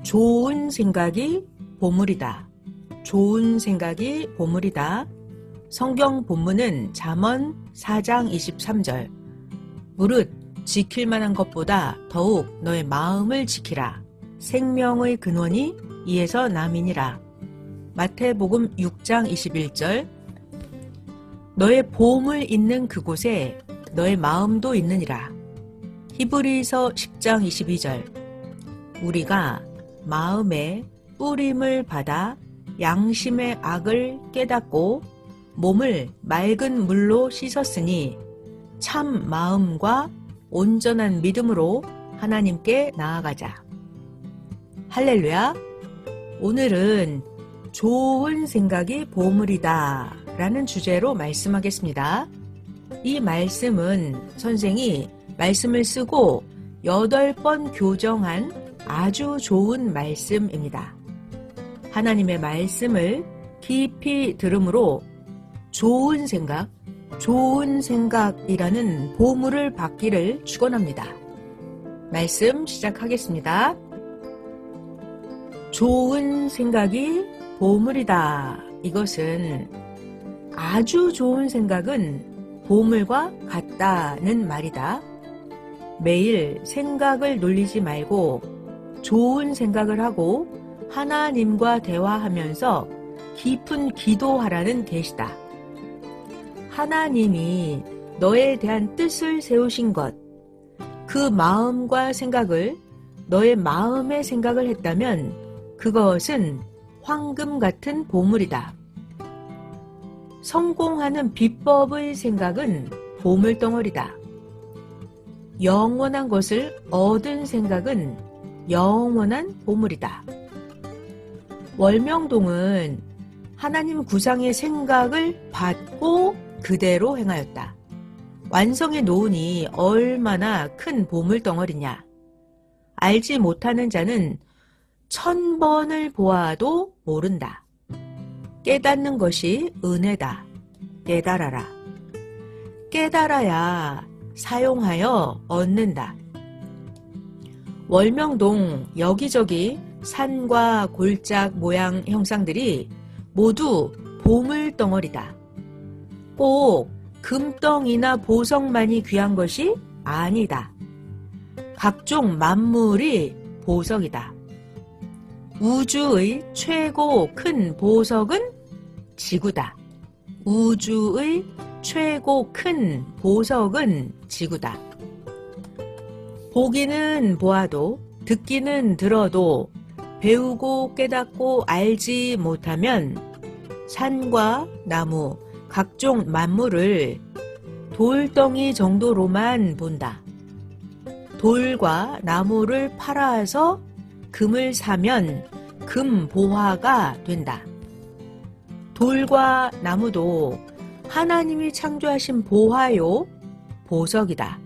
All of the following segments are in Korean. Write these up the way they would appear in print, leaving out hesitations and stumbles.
좋은 생각이 보물이다. 좋은 생각이 보물이다. 성경 본문은 잠언 4장 23절. 무릇 지킬 만한 것보다 더욱 너의 마음을 지키라. 생명의 근원이 이에서 남이니라. 마태복음 6장 21절. 너의 보물 있는 그곳에 너의 마음도 있느니라. 히브리서 10장 22절. 우리가 마음에 뿌림을 받아 양심의 악을 깨닫고 몸을 맑은 물로 씻었으니 참 마음과 온전한 믿음으로 하나님께 나아가자. 할렐루야. 오늘은 좋은 생각이 보물이다 라는 주제로 말씀하겠습니다. 이 말씀은 선생이 말씀을 쓰고 8번 교정한 아주 좋은 말씀입니다. 하나님의 말씀을 깊이 들음으로 좋은 생각이라는 보물을 받기를 축원합니다. 말씀 시작하겠습니다. 좋은 생각이 보물이다. 이것은 아주 좋은 생각은 보물과 같다는 말이다. 매일 생각을 놀리지 말고 좋은 생각을 하고 하나님과 대화하면서 깊은 기도하라는 계시다. 하나님이 너에 대한 뜻을 세우신 것, 그 마음과 생각을 너의 마음의 생각을 했다면 그것은 황금 같은 보물이다. 성공하는 비법의 생각은 보물덩어리다. 영원한 것을 얻은 생각은 영원한 보물이다. 월명동은 하나님 구상의 생각을 받고 그대로 행하였다. 완성해 놓으니 얼마나 큰 보물덩어리냐. 알지 못하는 자는 1000번을 보아도 모른다. 깨닫는 것이 은혜다. 깨달아라. 깨달아야 사용하여 얻는다. 월명동 여기저기 산과 골짝 모양 형상들이 모두 보물덩어리다. 꼭 금덩이나 보석만이 귀한 것이 아니다. 각종 만물이 보석이다. 우주의 최고 큰 보석은 지구다. 우주의 최고 큰 보석은 지구다. 보기는 보아도 듣기는 들어도 배우고 깨닫고 알지 못하면 산과 나무, 각종 만물을 돌덩이 정도로만 본다. 돌과 나무를 팔아서 금을 사면 금보화가 된다. 돌과 나무도 하나님이 창조하신 보화요, 보석이다.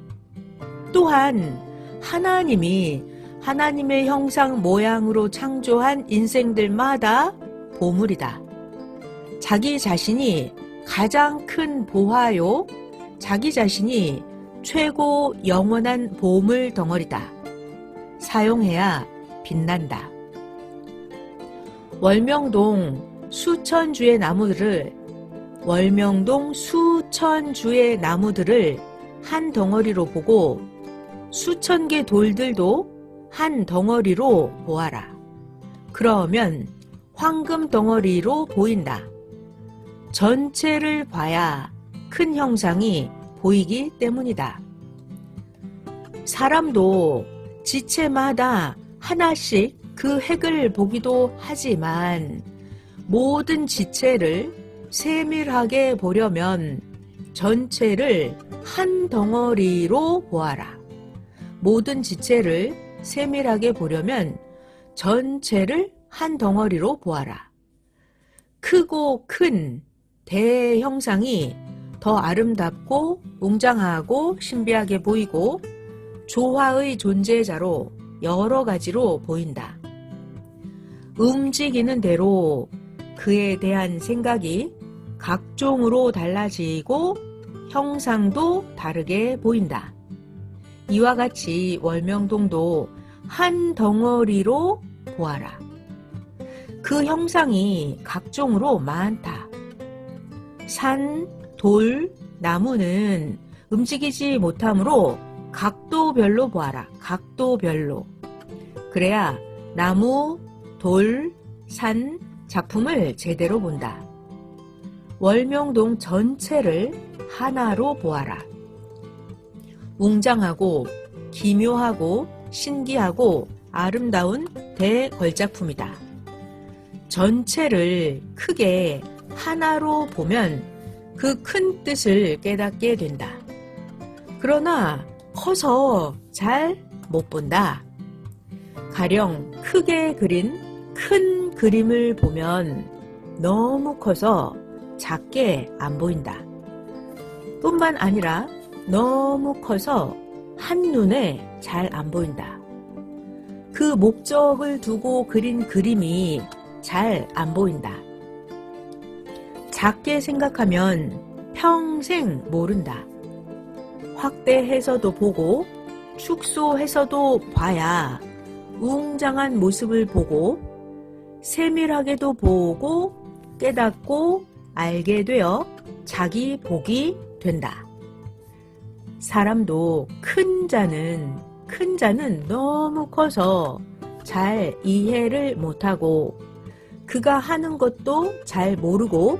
또한 하나님이 하나님의 형상 모양으로 창조한 인생들마다 보물이다. 자기 자신이 가장 큰 보화요, 자기 자신이 최고 영원한 보물 덩어리다. 사용해야 빛난다. 월명동 수천 주의 나무들을 한 덩어리로 보고 수천 개 돌들도 한 덩어리로 보아라. 그러면 황금 덩어리로 보인다. 전체를 봐야 큰 형상이 보이기 때문이다. 사람도 지체마다 하나씩 그 획을 보기도 하지만 모든 지체를 세밀하게 보려면 전체를 한 덩어리로 보아라. 모든 지체를 세밀하게 보려면 전체를 한 덩어리로 보아라. 크고 큰 대형상이 더 아름답고 웅장하고 신비하게 보이고 조화의 존재자로 여러 가지로 보인다. 움직이는 대로 그에 대한 생각이 각종으로 달라지고 형상도 다르게 보인다. 이와 같이 월명동도 한 덩어리로 보아라. 그 형상이 각종으로 많다. 산, 돌, 나무는 움직이지 못하므로 각도별로 보아라. 각도별로. 그래야 나무, 돌, 산, 작품을 제대로 본다. 월명동 전체를 하나로 보아라. 웅장하고 기묘하고 신기하고 아름다운 대걸작품이다. 전체를 크게 하나로 보면 그 큰 뜻을 깨닫게 된다. 그러나 커서 잘 못 본다. 가령 크게 그린 큰 그림을 보면 너무 커서 작게 안 보인다. 뿐만 아니라 너무 커서 한눈에 잘 안 보인다. 그 목적을 두고 그린 그림이 잘 안 보인다. 작게 생각하면 평생 모른다. 확대해서도 보고 축소해서도 봐야 웅장한 모습을 보고 세밀하게도 보고 깨닫고 알게 되어 자기 복이 된다. 사람도 큰 자는 너무 커서 잘 이해를 못하고 그가 하는 것도 잘 모르고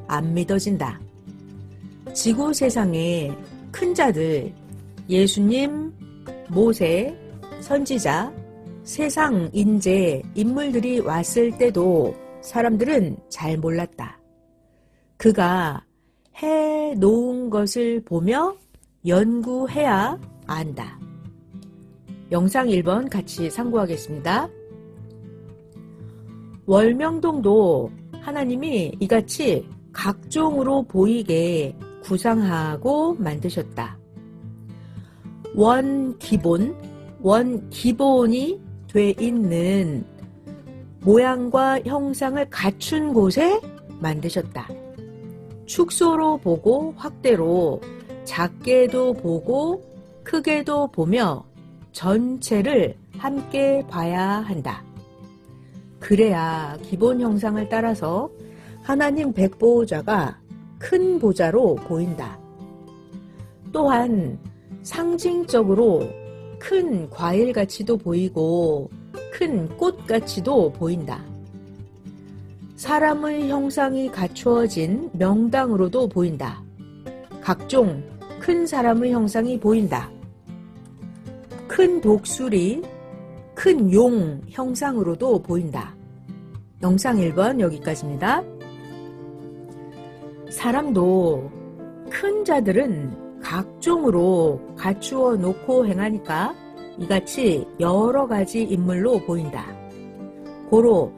안 믿어진다. 지구 세상에 큰 자들, 예수님, 모세, 선지자, 세상 인재, 인물들이 왔을 때도 사람들은 잘 몰랐다. 그가 해 놓은 것을 보며 연구해야 안다. 영상 1번 같이 상고하겠습니다. 월명동도 하나님이 이같이 각종으로 보이게 구상하고 만드셨다. 원기본이 돼 있는 모양과 형상을 갖춘 곳에 만드셨다. 축소로 보고 확대로 작게도 보고 크게도 보며 전체를 함께 봐야 한다. 그래야 기본 형상을 따라서 하나님 백보자가 큰 보자로 보인다. 또한 상징적으로 큰 과일같이도 보이고 큰 꽃같이도 보인다. 사람의 형상이 갖추어진 명당으로도 보인다. 각종 큰 사람의 형상이 보인다. 큰 독수리, 큰 용 형상으로도 보인다. 영상 1번 여기까지입니다. 사람도 큰 자들은 각종으로 갖추어 놓고 행하니까 이같이 여러 가지 인물로 보인다. 고로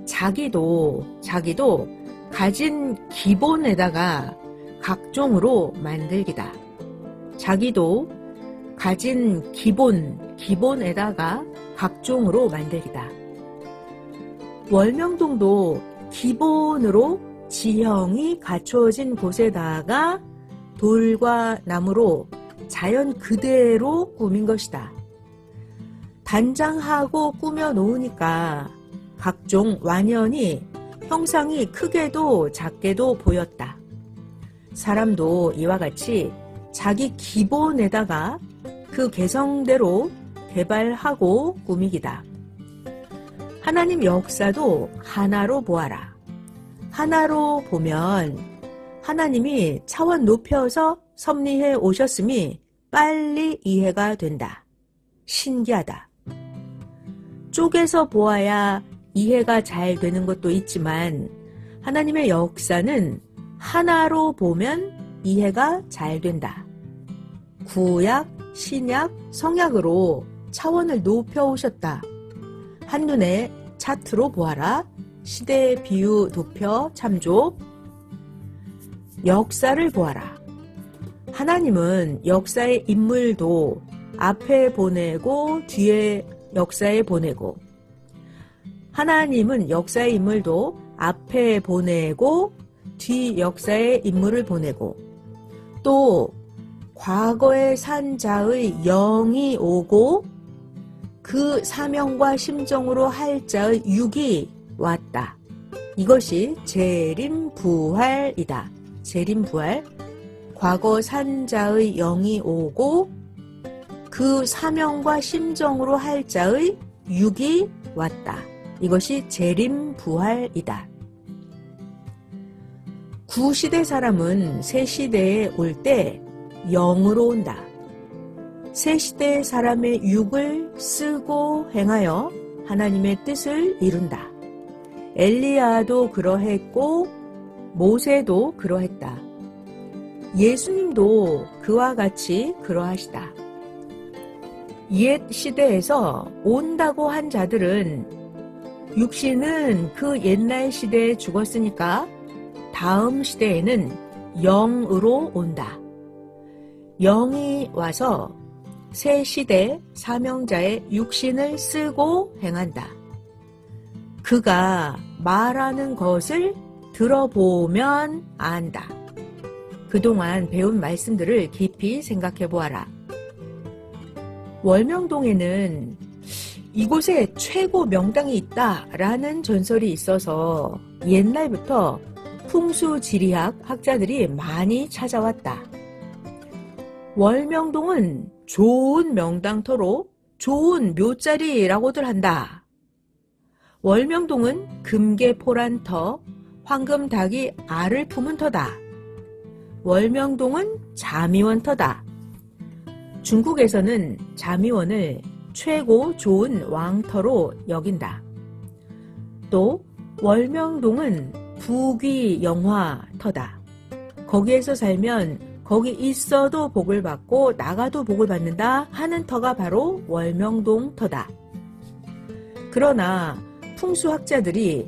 자기도 가진 기본에다가 각종으로 만들기다. 자기도 가진 기본에다가 각종으로 만들기다. 월명동도 기본으로 지형이 갖추어진 곳에다가 돌과 나무로 자연 그대로 꾸민 것이다. 단장하고 꾸며 놓으니까 각종 완연히 형상이 크게도 작게도 보였다. 사람도 이와 같이 자기 기본에다가 그 개성대로 개발하고 꾸미기다. 하나님 역사도 하나로 보아라. 하나로 보면 하나님이 차원 높여서 섭리해 오셨음이 빨리 이해가 된다. 신기하다. 쪼개서 보아야 이해가 잘 되는 것도 있지만 하나님의 역사는 하나로 보면 이해가 잘 된다. 구약, 신약, 성약으로 차원을 높여 오셨다. 한눈에 차트로 보아라. 시대, 비유, 도표, 참조. 역사를 보아라. 하나님은 역사의 인물도 앞에 보내고 뒤에 역사에 보내고, 하나님은 역사의 인물도 앞에 보내고 뒤 역사의 인물을 보내고, 또 과거에 산 자의 영이 오고 그 사명과 심정으로 할 자의 육이 왔다. 이것이 재림부활이다. 재림부활. 과거 산 자의 영이 오고 그 사명과 심정으로 할 자의 육이 왔다. 이것이 재림부활이다. 구시대 사람은 새시대에 올 때 영으로 온다. 새시대 사람의 육을 쓰고 행하여 하나님의 뜻을 이룬다. 엘리야도 그러했고 모세도 그러했다. 예수님도 그와 같이 그러하시다. 옛 시대에서 온다고 한 자들은 육신은 그 옛날 시대에 죽었으니까 다음 시대에는 영으로 온다. 영이 와서 새 시대 사명자의 육신을 쓰고 행한다. 그가 말하는 것을 들어보면 안다. 그동안 배운 말씀들을 깊이 생각해 보아라. 월명동에는 이곳에 최고 명당이 있다라는 전설이 있어서 옛날부터 풍수지리학 학자들이 많이 찾아왔다. 월명동은 좋은 명당터로 좋은 묘자리라고들 한다. 월명동은 금계포란 터, 황금닭이 알을 품은 터다. 월명동은 자미원터다. 중국에서는 자미원을 최고 좋은 왕터로 여긴다. 또 월명동은 부귀영화터다. 거기에서 살면 거기 있어도 복을 받고 나가도 복을 받는다 하는 터가 바로 월명동 터다. 그러나 풍수학자들이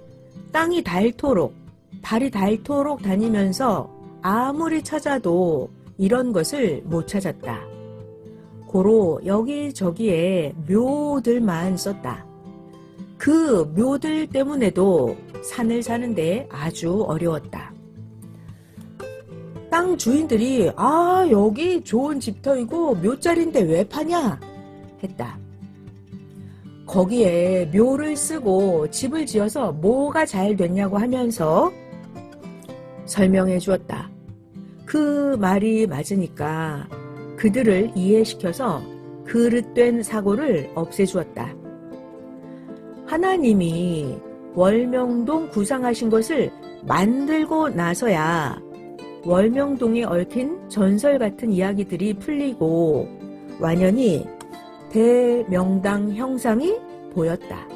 땅이 닳도록 달이 닳도록 다니면서 아무리 찾아도 이런 것을 못 찾았다. 고로 여기저기에 묘들만 썼다. 그 묘들 때문에도 산을 사는데 아주 어려웠다. 땅 주인들이 여기 좋은 집터이고 묘자리인데 왜 파냐? 했다. 거기에 묘를 쓰고 집을 지어서 뭐가 잘 됐냐고 하면서 설명해 주었다. 그 말이 맞으니까 그들을 이해시켜서 그릇된 사고를 없애주었다. 하나님이 월명동 구상하신 것을 만들고 나서야 월명동에 얽힌 전설 같은 이야기들이 풀리고 완연히 대명당 형상이 보였다.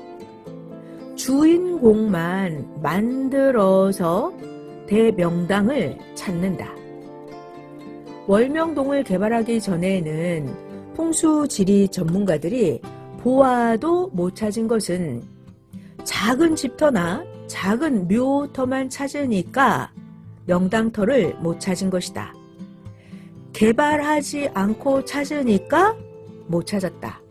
주인공만 만들어서 대명당을 찾는다. 월명동을 개발하기 전에는 풍수지리 전문가들이 보아도 못 찾은 것은 작은 집터나 작은 묘터만 찾으니까 명당터를 못 찾은 것이다. 개발하지 않고 찾으니까 못 찾았다.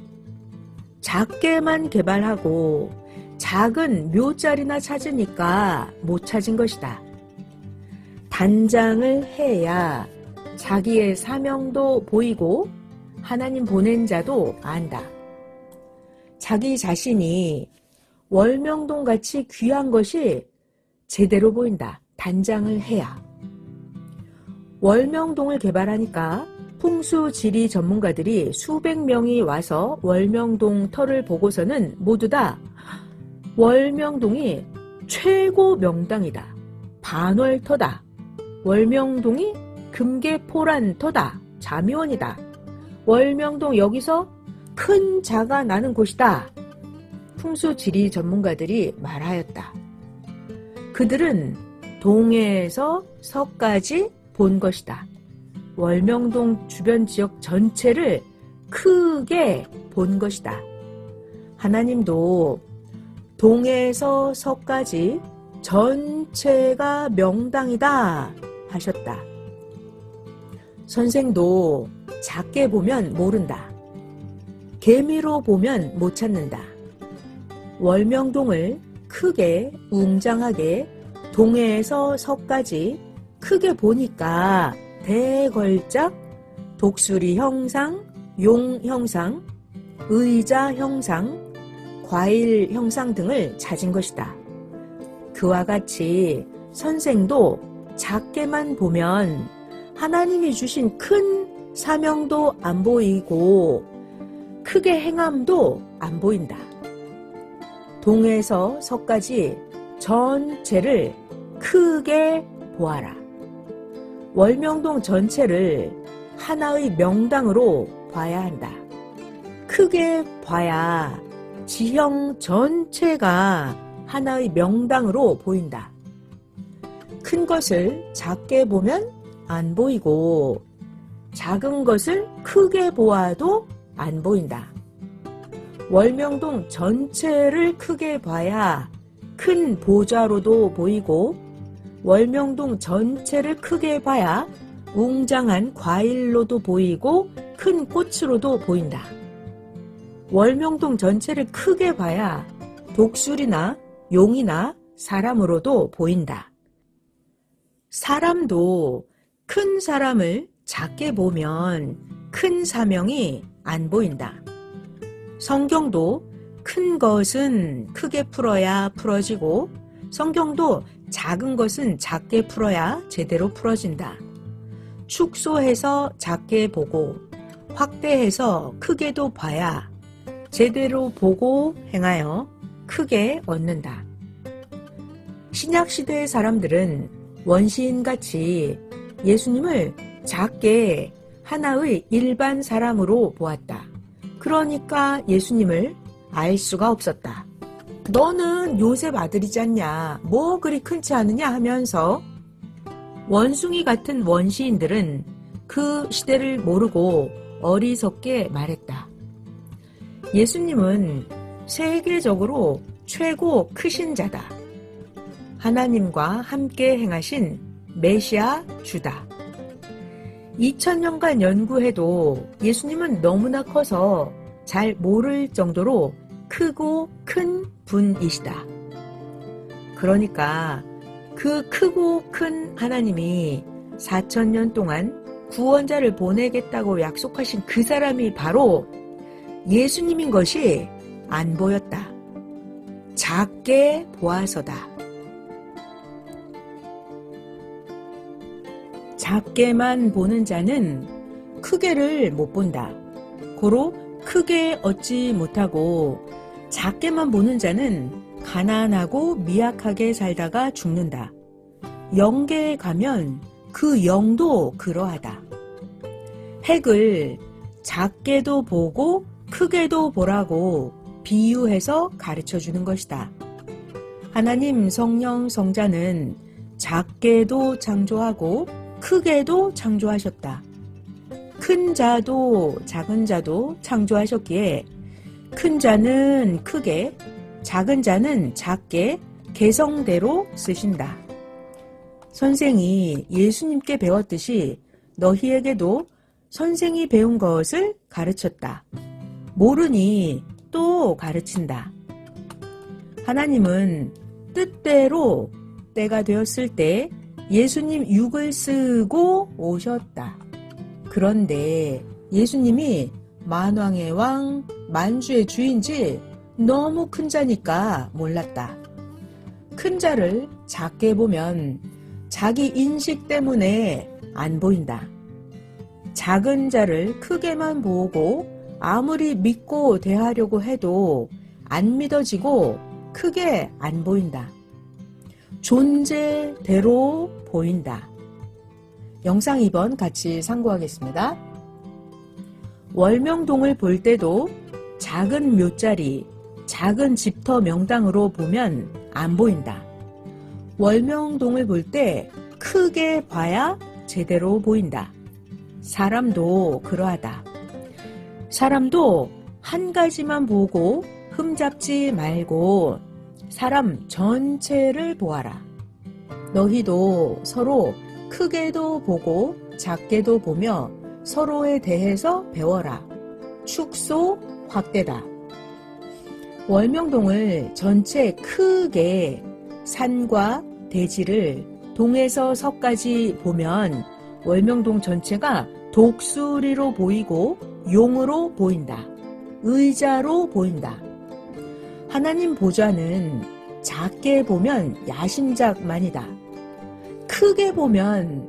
작게만 개발하고 작은 묘자리나 찾으니까 못 찾은 것이다. 단장을 해야 자기의 사명도 보이고 하나님 보낸 자도 안다. 자기 자신이 월명동같이 귀한 것이 제대로 보인다. 단장을 해야. 월명동을 개발하니까 풍수지리 전문가들이 수백 명이 와서 월명동 터를 보고서는 모두 다 월명동이 최고 명당이다. 반월터다. 월명동이 금계포란 터다. 자미원이다. 월명동 여기서 큰 자가 나는 곳이다. 풍수지리 전문가들이 말하였다. 그들은 동에서 서까지 본 것이다. 월명동 주변 지역 전체를 크게 본 것이다. 하나님도 동에서 서까지 전체가 명당이다 하셨다. 선생도 작게 보면 모른다. 개미로 보면 못 찾는다. 월명동을 크게 웅장하게 동에서 서까지 크게 보니까 대걸작 독수리 형상, 용 형상, 의자 형상, 과일 형상 등을 찾은 것이다. 그와 같이 선생도 작게만 보면 하나님이 주신 큰 사명도 안 보이고 크게 행함도 안 보인다. 동에서 서까지 전체를 크게 보아라. 월명동 전체를 하나의 명당으로 봐야 한다. 크게 봐야 지형 전체가 하나의 명당으로 보인다. 큰 것을 작게 보면 안 보이고 작은 것을 크게 보아도 안 보인다. 월명동 전체를 크게 봐야 큰 보좌로도 보이고 월명동 전체를 크게 봐야 웅장한 과일로도 보이고 큰 꽃으로도 보인다. 월명동 전체를 크게 봐야 독수리나 용이나 사람으로도 보인다. 사람도 큰 사람을 작게 보면 큰 사명이 안 보인다. 성경도 큰 것은 크게 풀어야 풀어지고 성경도 작은 것은 작게 풀어야 제대로 풀어진다. 축소해서 작게 보고 확대해서 크게도 봐야 제대로 보고 행하여 크게 얻는다. 신약시대의 사람들은 원시인같이 예수님을 작게 하나의 일반 사람으로 보았다. 그러니까 예수님을 알 수가 없었다. 너는 요셉 아들이지 않냐? 뭐 그리 큰지 않느냐 하면서 원숭이 같은 원시인들은 그 시대를 모르고 어리석게 말했다. 예수님은 세계적으로 최고 크신 자다. 하나님과 함께 행하신 메시아 주다. 2000년간 연구해도 예수님은 너무나 커서 잘 모를 정도로 크고 큰 분이시다. 그러니까 그 크고 큰 하나님이 4000년 동안 구원자를 보내겠다고 약속하신 그 사람이 바로 예수님인 것이 안 보였다. 작게 보아서다. 작게만 보는 자는 크게를 못 본다. 고로 크게 얻지 못하고 작게만 보는 자는 가난하고 미약하게 살다가 죽는다. 영계에 가면 그 영도 그러하다. 핵을 작게도 보고 크게도 보라고 비유해서 가르쳐주는 것이다. 하나님 성령 성자는 작게도 창조하고 크게도 창조하셨다. 큰 자도 작은 자도 창조하셨기에 큰 자는 크게, 작은 자는 작게 개성대로 쓰신다. 선생이 예수님께 배웠듯이 너희에게도 선생이 배운 것을 가르쳤다. 모르니 또 가르친다. 하나님은 뜻대로 때가 되었을 때 예수님 육을 쓰고 오셨다. 그런데 예수님이 만왕의 왕, 만주의 주인지 너무 큰 자니까 몰랐다. 큰 자를 작게 보면 자기 인식 때문에 안 보인다. 작은 자를 크게만 보고 아무리 믿고 대하려고 해도 안 믿어지고 크게 안 보인다. 존재대로 보인다. 영상 2번 같이 상고하겠습니다. 월명동을 볼 때도 작은 묘자리, 작은 집터 명당으로 보면 안 보인다. 월명동을 볼 때 크게 봐야 제대로 보인다. 사람도 그러하다. 사람도 한 가지만 보고 흠잡지 말고 사람 전체를 보아라. 너희도 서로 크게도 보고 작게도 보며 서로에 대해서 배워라. 축소 확대다. 월명동을 전체 크게 산과 대지를 동에서 서까지 보면 월명동 전체가 독수리로 보이고 용으로 보인다. 의자로 보인다. 하나님 보좌는 작게 보면 야심작만이다. 크게 보면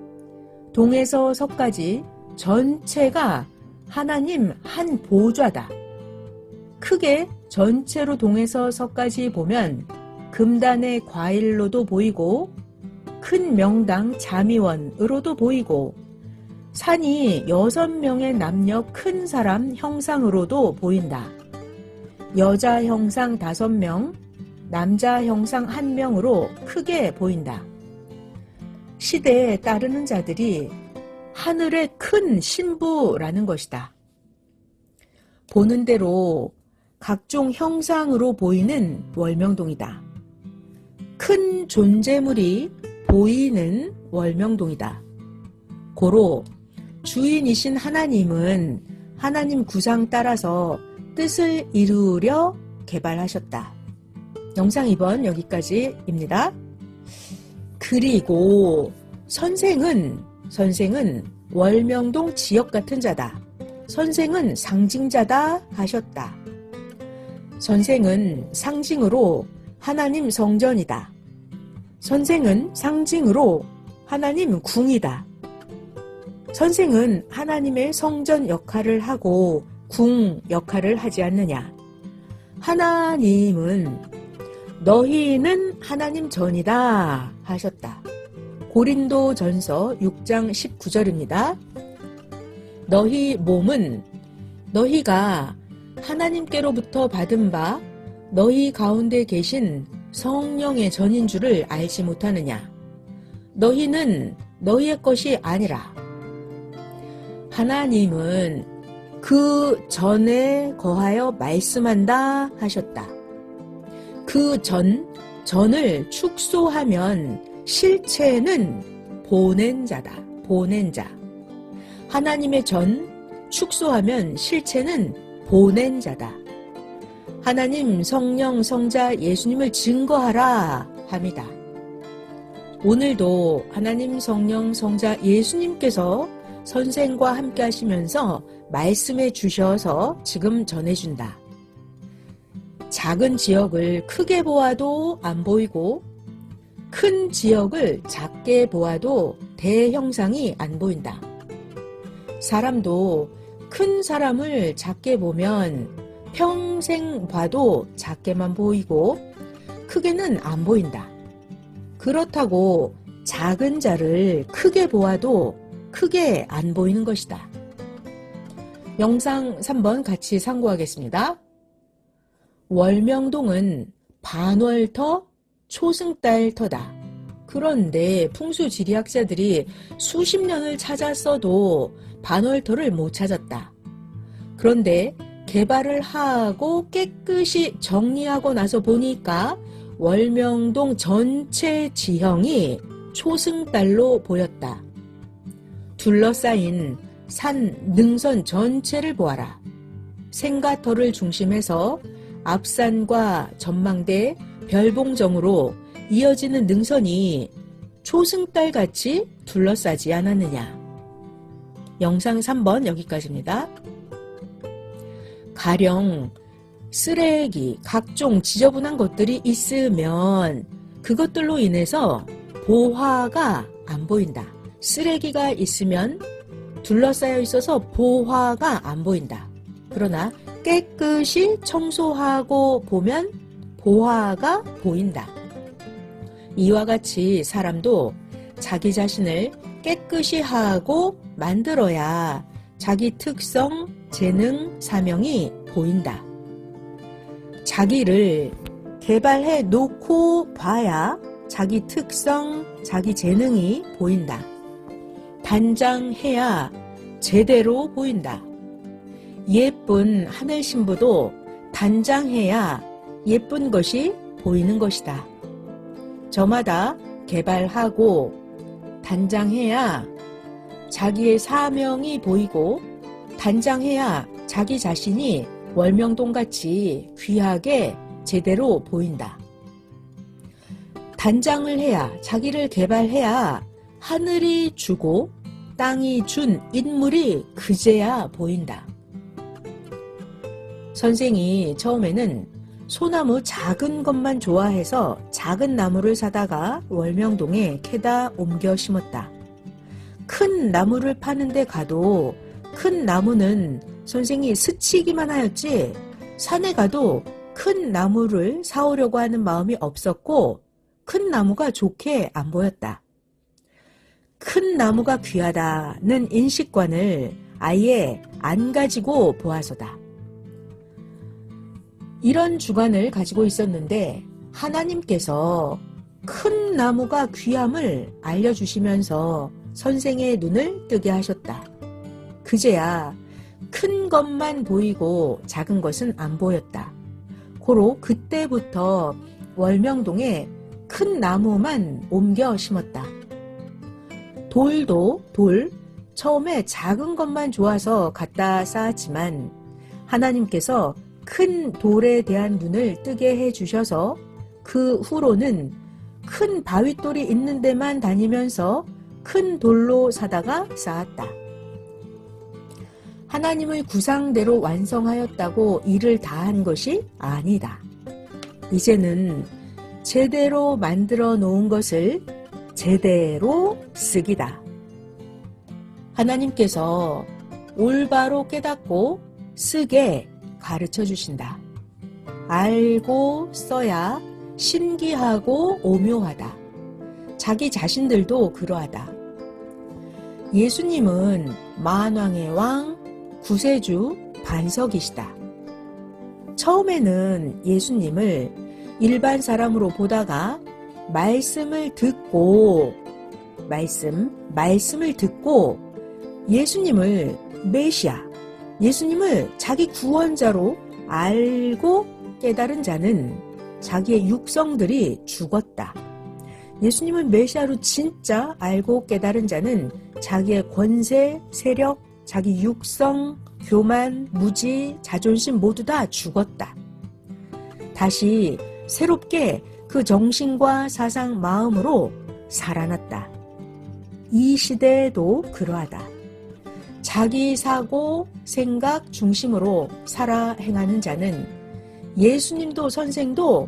동에서 서까지 전체가 하나님 한 보좌다. 크게 전체로 동에서 서까지 보면 금단의 과일로도 보이고 큰 명당 자미원으로도 보이고 산이 6명의 남녀 큰 사람 형상으로도 보인다. 여자 형상 5명, 남자 형상 1명으로 크게 보인다. 시대에 따르는 자들이 하늘의 큰 신부라는 것이다. 보는 대로 각종 형상으로 보이는 월명동이다. 큰 존재물이 보이는 월명동이다. 고로 주인이신 하나님은 하나님 구상 따라서 뜻을 이루려 개발하셨다. 영상 2번 여기까지입니다. 그리고 선생은 월명동 지역 같은 자다. 선생은 상징자다 하셨다. 선생은 상징으로 하나님 성전이다. 선생은 상징으로 하나님 궁이다. 선생은 하나님의 성전 역할을 하고 궁 역할을 하지 않느냐. 하나님은 너희는 하나님 전이다 하셨다. 고린도 전서 6장 19절입니다. 너희 몸은 너희가 하나님께로부터 받은 바 너희 가운데 계신 성령의 전인 줄을 알지 못하느냐. 너희는 너희의 것이 아니라 하나님은 그 전에 거하여 말씀한다 하셨다. 그 전을 축소하면 실체는 보낸 자다. 보낸 자. 하나님의 전 축소하면 실체는 보낸 자다. 하나님 성령 성자 예수님을 증거하라 합니다. 오늘도 하나님 성령 성자 예수님께서 선생과 함께 하시면서 말씀해 주셔서 지금 전해준다. 작은 지역을 크게 보아도 안 보이고 큰 지역을 작게 보아도 대형상이 안 보인다. 사람도 큰 사람을 작게 보면 평생 봐도 작게만 보이고 크게는 안 보인다. 그렇다고 작은 자를 크게 보아도 크게 안 보이는 것이다. 영상 3번 같이 상고하겠습니다. 월명동은 반월터, 초승달터다. 그런데 풍수지리학자들이 수십 년을 찾았어도 반월터를 못 찾았다. 그런데 개발을 하고 깨끗이 정리하고 나서 보니까 월명동 전체 지형이 초승달로 보였다. 둘러싸인 산, 능선 전체를 보아라. 생가터를 중심해서 앞산과 전망대, 별봉정으로 이어지는 능선이 초승달같이 둘러싸지 않았느냐. 영상 3번 여기까지입니다. 가령 쓰레기, 각종 지저분한 것들이 있으면 그것들로 인해서 보화가 안 보인다. 쓰레기가 있으면 둘러싸여 있어서 보화가 안 보인다. 그러나 깨끗이 청소하고 보면 보화가 보인다. 이와 같이 사람도 자기 자신을 깨끗이 하고 만들어야 자기 특성, 재능, 사명이 보인다. 자기를 개발해 놓고 봐야 자기 특성, 자기 재능이 보인다. 단장해야 제대로 보인다. 예쁜 하늘 신부도 단장해야 예쁜 것이 보이는 것이다. 저마다 개발하고 단장해야 자기의 사명이 보이고 단장해야 자기 자신이 월명동같이 귀하게 제대로 보인다. 단장을 해야, 자기를 개발해야 하늘이 주고 땅이 준 인물이 그제야 보인다. 선생이 처음에는 소나무 작은 것만 좋아해서 작은 나무를 사다가 월명동에 캐다 옮겨 심었다. 큰 나무를 파는데 가도 큰 나무는 선생이 스치기만 하였지 산에 가도 큰 나무를 사오려고 하는 마음이 없었고 큰 나무가 좋게 안 보였다. 큰 나무가 귀하다는 인식관을 아예 안 가지고 보아서다. 이런 주관을 가지고 있었는데 하나님께서 큰 나무가 귀함을 알려주시면서 선생의 눈을 뜨게 하셨다. 그제야 큰 것만 보이고 작은 것은 안 보였다. 고로 그때부터 월명동에 큰 나무만 옮겨 심었다. 돌도 처음에 작은 것만 좋아서 갖다 쌓았지만 하나님께서 큰 돌에 대한 눈을 뜨게 해주셔서 그 후로는 큰 바윗돌이 있는 데만 다니면서 큰 돌로 사다가 쌓았다. 하나님의 구상대로 완성하였다고 일을 다한 것이 아니다. 이제는 제대로 만들어 놓은 것을 제대로 쓰기다. 하나님께서 올바로 깨닫고 쓰게 가르쳐 주신다. 알고 써야 신기하고 오묘하다. 자기 자신들도 그러하다. 예수님은 만왕의 왕, 구세주, 반석이시다. 처음에는 예수님을 일반 사람으로 보다가 말씀을 듣고 예수님을 메시아, 예수님을 자기 구원자로 알고 깨달은 자는 자기의 육성들이 죽었다. 예수님을 메시아로 진짜 알고 깨달은 자는 자기의 권세, 세력, 자기 육성, 교만, 무지, 자존심 모두 다 죽었다. 다시 새롭게 그 정신과 사상, 마음으로 살아났다. 이 시대에도 그러하다. 자기 사고, 생각 중심으로 살아 행하는 자는 예수님도 선생도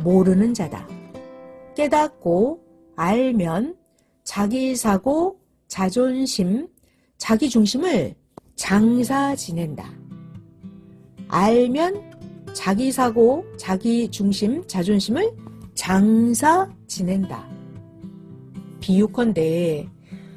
모르는 자다. 깨닫고 알면 자기 사고, 자존심, 자기 중심을 장사 지낸다. 알면 자기 사고, 자기 중심, 자존심을 장사 지낸다. 비유컨대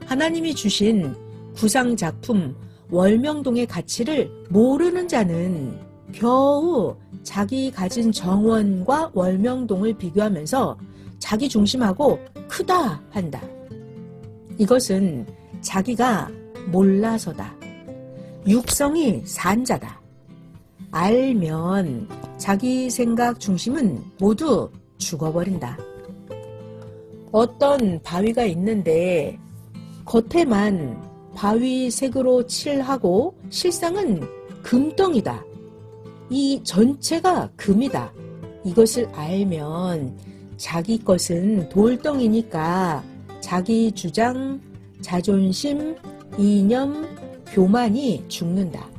하나님이 주신 구상작품 월명동의 가치를 모르는 자는 겨우 자기 가진 정원과 월명동을 비교하면서 자기 중심하고 크다 한다. 이것은 자기가 몰라서다. 육성이 산자다. 알면 자기 생각 중심은 모두 죽어버린다. 어떤 바위가 있는데 겉에만 바위색으로 칠하고 실상은 금덩이다. 이 전체가 금이다. 이것을 알면 자기 것은 돌덩이니까 자기 주장, 자존심, 이념, 교만이 죽는다.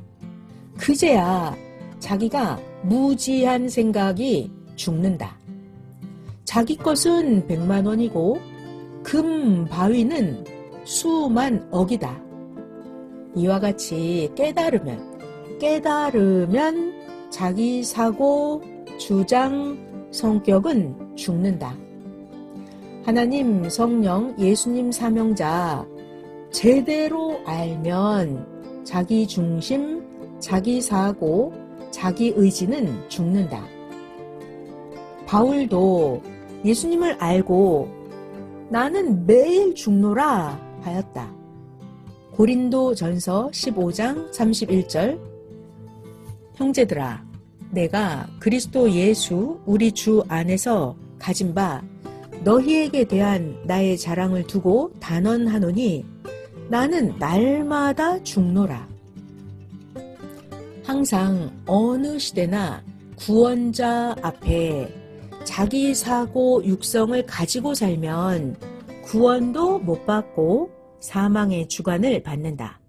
그제야 자기가 무지한 생각이 죽는다. 자기 것은 100만 원이고 금 바위는 수만 억이다. 이와 같이 깨달으면 자기 사고, 주장, 성격은 죽는다. 하나님, 성령, 예수님 사명자 제대로 알면 자기 중심, 자기 사고, 자기 의지는 죽는다. 바울도 예수님을 알고 나는 매일 죽노라 하였다. 고린도 전서 15장 31절 형제들아, 내가 그리스도 예수 우리 주 안에서 가진 바 너희에게 대한 나의 자랑을 두고 단언하노니 나는 날마다 죽노라. 항상 어느 시대나 구원자 앞에 자기 사고 육성을 가지고 살면 구원도 못 받고 사망의 주관을 받는다.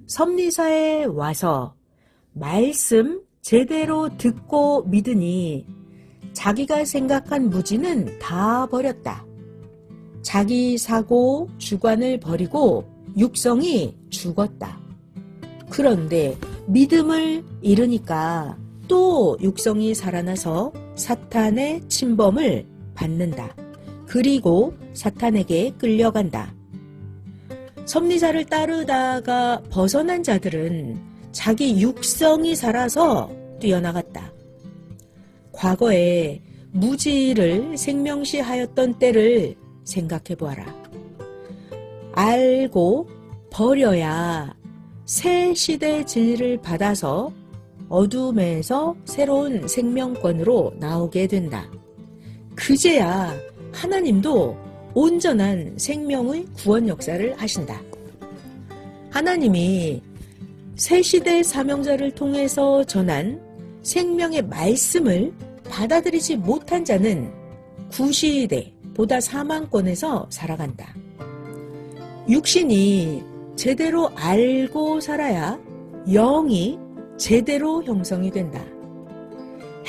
섭리사에 와서 말씀 제대로 듣고 믿으니 자기가 생각한 무지는 다 버렸다. 자기 사고 주관을 버리고 육성이 죽었다. 그런데 믿음을 잃으니까 또 육성이 살아나서 사탄의 침범을 받는다. 그리고 사탄에게 끌려간다. 섭리자를 따르다가 벗어난 자들은 자기 육성이 살아서 뛰어나갔다. 과거에 무지를 생명시하였던 때를 생각해 보아라. 알고 버려야 새 시대 진리를 받아서 어둠에서 새로운 생명권으로 나오게 된다. 그제야 하나님도 온전한 생명의 구원 역사를 하신다. 하나님이 새 시대 사명자를 통해서 전한 생명의 말씀을 받아들이지 못한 자는 구시대보다 사망권에서 살아간다. 육신이 제대로 알고 살아야 영이 제대로 형성이 된다.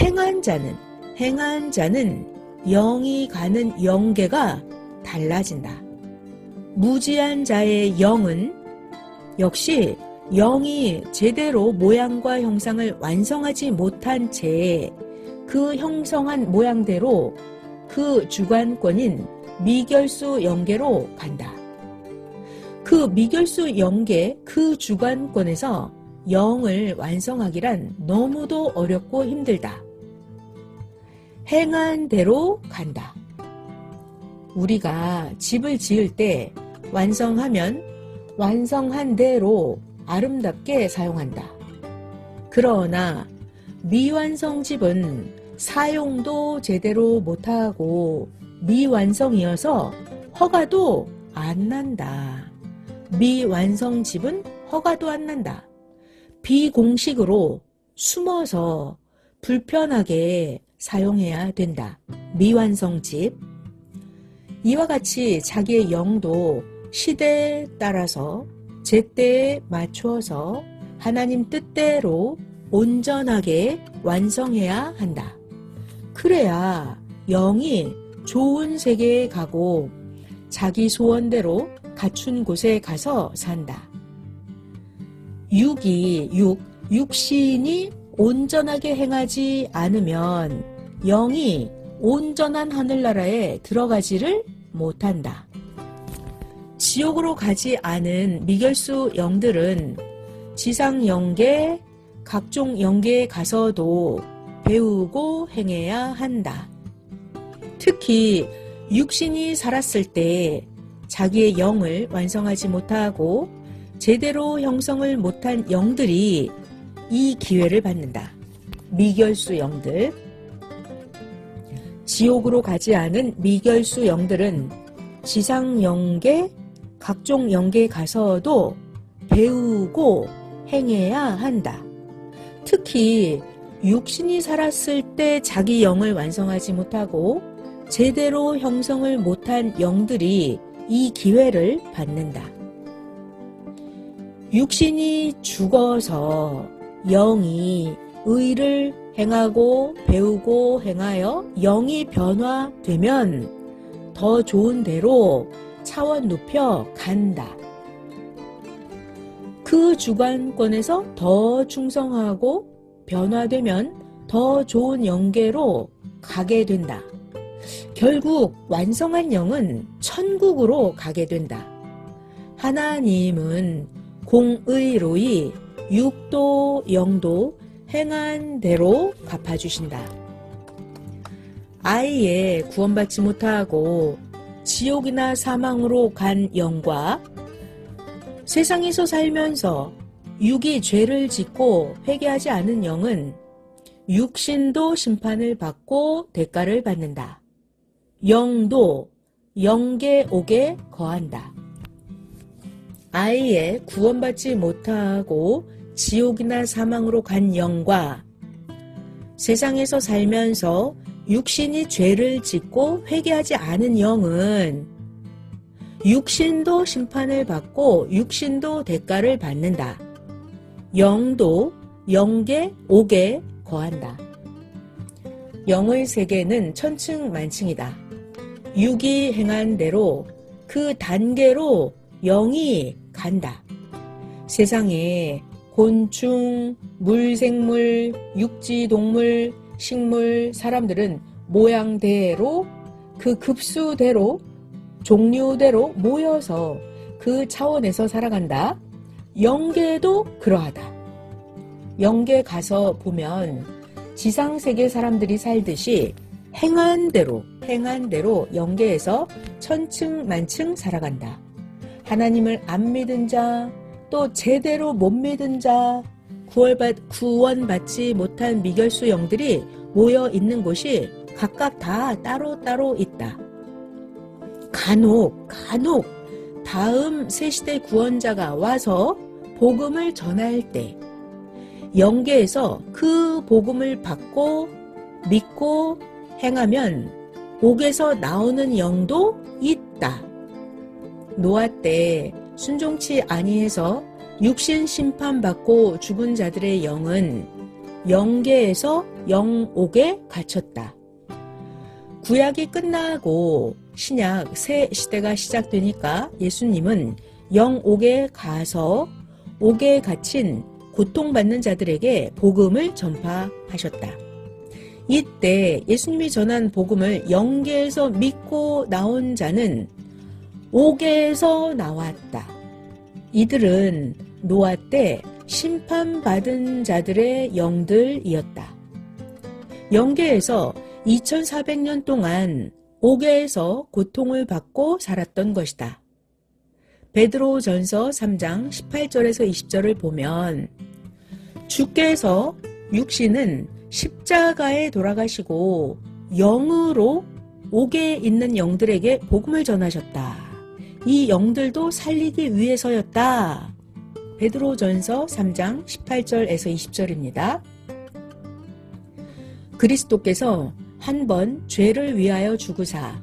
행한 자는 영이 가는 영계가 달라진다. 무지한 자의 영은 역시 영이 제대로 모양과 형상을 완성하지 못한 채 그 형성한 모양대로 그 주관권인 미결수 영계로 간다. 그 미결수 영계, 그 주관권에서 영을 완성하기란 너무도 어렵고 힘들다. 행한 대로 간다. 우리가 집을 지을 때 완성하면 완성한 대로 아름답게 사용한다. 그러나 미완성 집은 사용도 제대로 못하고 미완성이어서 허가도 안 난다. 미완성 집은 허가도 안 난다. 비공식으로 숨어서 불편하게 사용해야 된다. 미완성 집. 이와 같이 자기의 영도 시대에 따라서 제때에 맞추어서 하나님 뜻대로 온전하게 완성해야 한다. 그래야 영이 좋은 세계에 가고 자기 소원대로 갖춘 곳에 가서 산다. 육신이 온전하게 행하지 않으면 영이 온전한 하늘나라에 들어가지를 못한다. 지옥으로 가지 않은 미결수 영들은 지상 영계, 각종 영계에 가서도 배우고 행해야 한다. 특히 육신이 살았을 때 자기의 영을 완성하지 못하고 제대로 형성을 못한 영들이 이 기회를 받는다. 미결수 영들. 지옥으로 가지 않은 미결수 영들은 지상 영계, 각종 영계에 가서도 배우고 행해야 한다. 특히 육신이 살았을 때 자기 영을 완성하지 못하고 제대로 형성을 못한 영들이 이 기회를 받는다. 육신이 죽어서 영이 의를 행하고 배우고 행하여 영이 변화되면 더 좋은 대로 차원 높여 간다. 그 주관권에서 더 충성하고 변화되면 더 좋은 영계로 가게 된다. 결국 완성한 영은 천국으로 가게 된다. 하나님은 공의로이 육도 영도 행한 대로 갚아주신다. 아예 구원받지 못하고 지옥이나 사망으로 간 영과 세상에서 살면서 육이 죄를 짓고 회개하지 않은 영은 육신도 심판을 받고 대가를 받는다. 영도 영계 옥에 거한다. 아예 구원받지 못하고 지옥이나 사망으로 간 영과 세상에서 살면서 육신이 죄를 짓고 회개하지 않은 영은 육신도 심판을 받고 육신도 대가를 받는다. 영도 영계 옥에 거한다. 영의 세계는 천층만층이다. 육이 행한 대로 그 단계로 영이 간다. 세상에 곤충, 물생물, 육지동물, 식물, 사람들은 모양대로 그 급수대로 종류대로 모여서 그 차원에서 살아간다. 영계도 그러하다. 영계 가서 보면 지상세계 사람들이 살듯이 행한 대로 영계에서 천층만층 살아간다. 하나님을 안 믿은 자, 또 제대로 못 믿은 자, 구원받지 못한 미결수 영들이 모여 있는 곳이 각각 다 따로따로 있다. 간혹 다음 세시대 구원자가 와서 복음을 전할 때 영계에서 그 복음을 받고 믿고 행하면 옥에서 나오는 영도 있다. 노아 때 순종치 아니해서 육신 심판받고 죽은 자들의 영은 영계에서 영옥에 갇혔다. 구약이 끝나고 신약 새 시대가 시작되니까 예수님은 영옥에 가서 옥에 갇힌 고통받는 자들에게 복음을 전파하셨다. 이때 예수님이 전한 복음을 영계에서 믿고 나온 자는 옥에서 나왔다. 이들은 노아 때 심판받은 자들의 영들이었다. 영계에서 2400년 동안 옥에서 고통을 받고 살았던 것이다. 베드로전서 3장 18절에서 20절을 보면 주께서 육신은 십자가에 돌아가시고 영으로 옥에 있는 영들에게 복음을 전하셨다. 이 영들도 살리기 위해서였다. 베드로전서 3장 18절에서 20절입니다. 그리스도께서 한 번 죄를 위하여 죽으사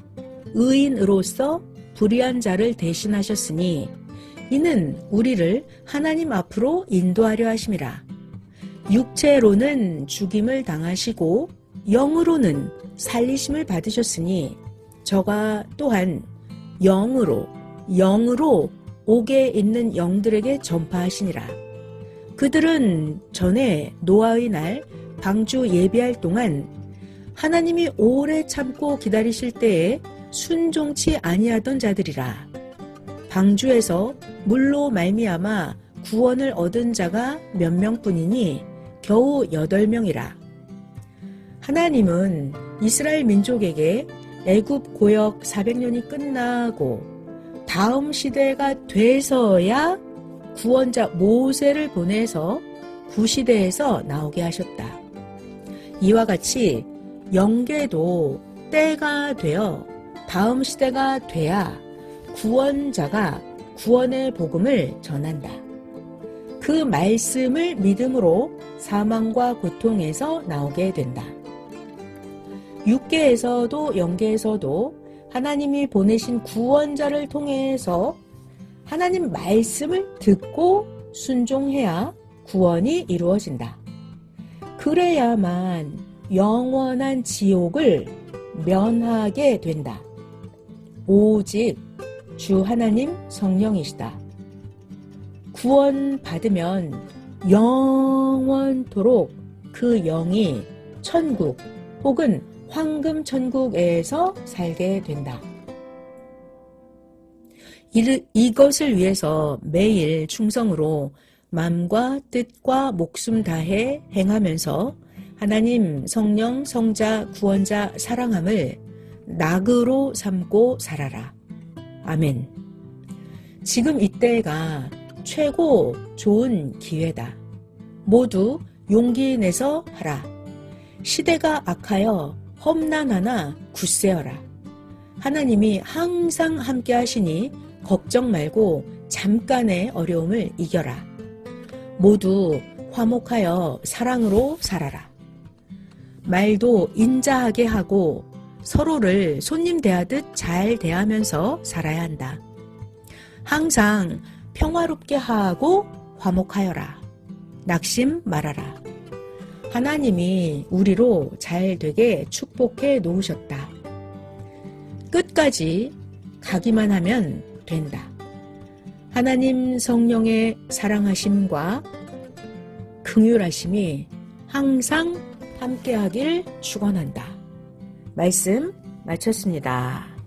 의인으로서 불의한 자를 대신하셨으니 이는 우리를 하나님 앞으로 인도하려 하심이라. 육체로는 죽임을 당하시고 영으로는 살리심을 받으셨으니 저가 또한 영으로 옥에 있는 영들에게 전파하시니라. 그들은 전에 노아의 날 방주 예비할 동안 하나님이 오래 참고 기다리실 때에 순종치 아니하던 자들이라. 방주에서 물로 말미암아 구원을 얻은 자가 몇 명뿐이니 겨우 8명이라. 하나님은 이스라엘 민족에게 애굽 고역 400년이 끝나고 다음 시대가 돼서야 구원자 모세를 보내서 구시대에서 나오게 하셨다. 이와 같이 영계도 때가 되어 다음 시대가 돼야 구원자가 구원의 복음을 전한다. 그 말씀을 믿음으로 사망과 고통에서 나오게 된다. 육계에서도 영계에서도 하나님이 보내신 구원자를 통해서 하나님 말씀을 듣고 순종해야 구원이 이루어진다. 그래야만 영원한 지옥을 면하게 된다. 오직 주 하나님 성령이시다. 구원 받으면 영원토록 그 영이 천국 혹은 황금 천국에서 살게 된다. 이것을 위해서 매일 충성으로 마음과 뜻과 목숨 다해 행하면서 하나님, 성령, 성자, 구원자 사랑함을 낙으로 삼고 살아라. 아멘. 지금 이때가 최고 좋은 기회다. 모두 용기 내서 하라. 시대가 악하여 험난하나 굳세어라. 하나님이 항상 함께 하시니 걱정 말고 잠깐의 어려움을 이겨라. 모두 화목하여 사랑으로 살아라. 말도 인자하게 하고 서로를 손님 대하듯 잘 대하면서 살아야 한다. 항상 평화롭게 하고 화목하여라. 낙심 말아라. 하나님이 우리로 잘 되게 축복해 놓으셨다. 끝까지 가기만 하면 된다. 하나님 성령의 사랑하심과 긍휼하심이 항상 함께하길 축원한다. 말씀 마쳤습니다.